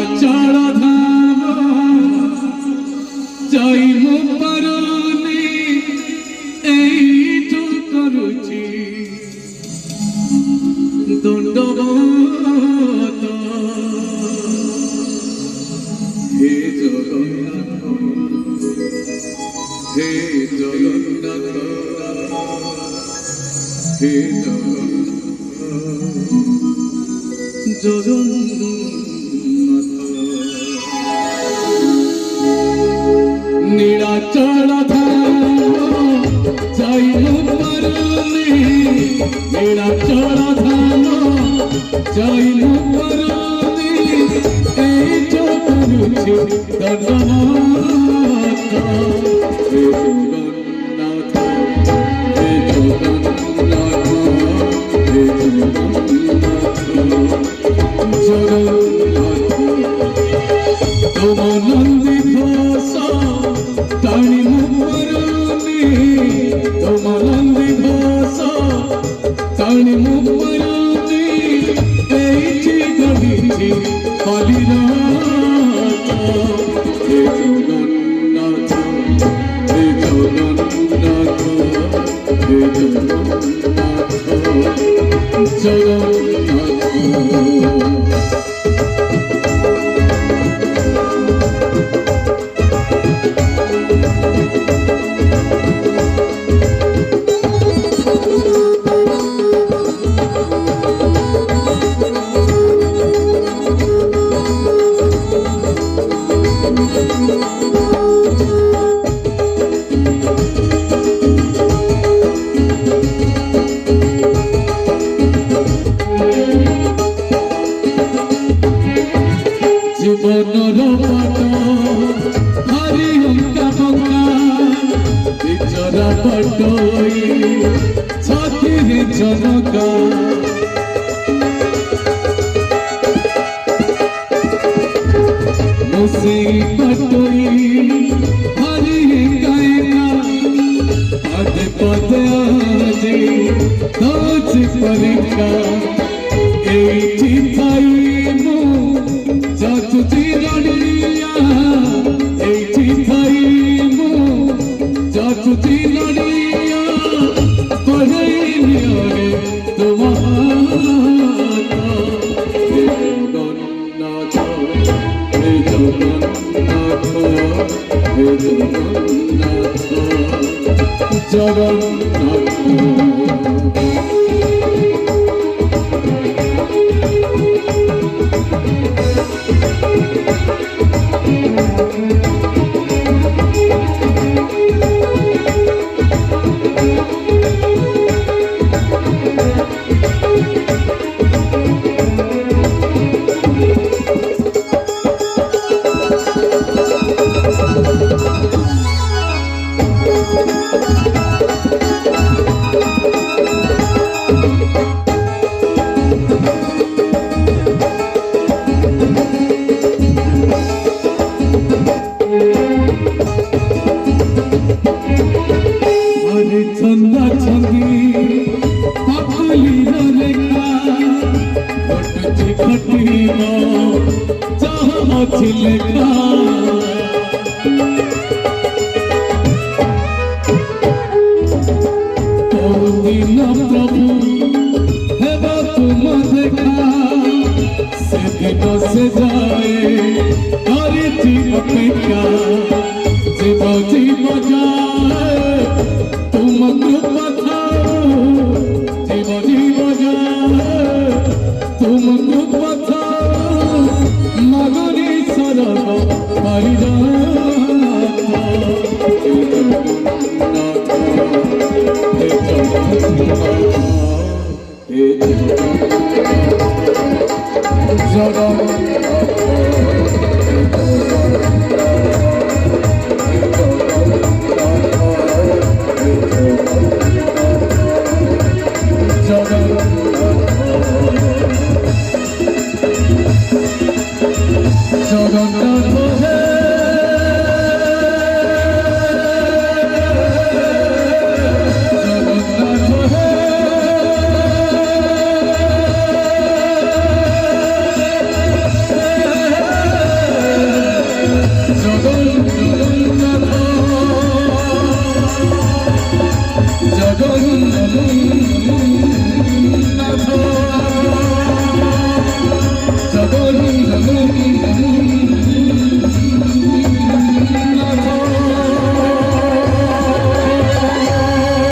नीलाचल धाम जाइमु पारुनी एइठु करुछि दंडवत हे जगन्नाथ हे जगन्नाथ हे जगन्नाथ नीलाचल धाम जाइमु पारुनी नीलाचल धाम जाइमु पारुनी एइठु करुछि दंडवत हे जगन्नाथ हे जगन्नाथ हे जगन्नाथ तुम नंदी घोष टाणी मुपरुनी तुम नंदी घोष टाणी मुपरुनी एइठी गढ़िछि कालीनाथ हे जगन्नाथ हे जगन्नाथ हे जगन्नाथ जगन्नाथ জীবনর পাট হারি অঙ্কা বঙ্কা বিচরা পটই ছাতিরে জনকা মুসি পটই হারি গায়না পদে পদে আজি দোষ পরীক্ষা এইটি থাই जातुती लड़िया एठी थाई मु जातुती लड़िया पढ़ैलिया रे तुम्हारा हे जगन्नाथ हे जगन्नाथ हे जगन्नाथ जगन्नाथ छंदा छंदी पाखली रेखा घटची घटीनो जहाँ अछि लेखा दिन प्रभु हेबा तुम देखा से दिन से जाए करिछि अपेक्षा जीव जीव जाए तुम कृपा थाओ जीव जीव जाए तुम कृपा थाओ मगरी शरण परिजात हे जगन्नाथ हे जगन्नाथ हे জগন্নাথ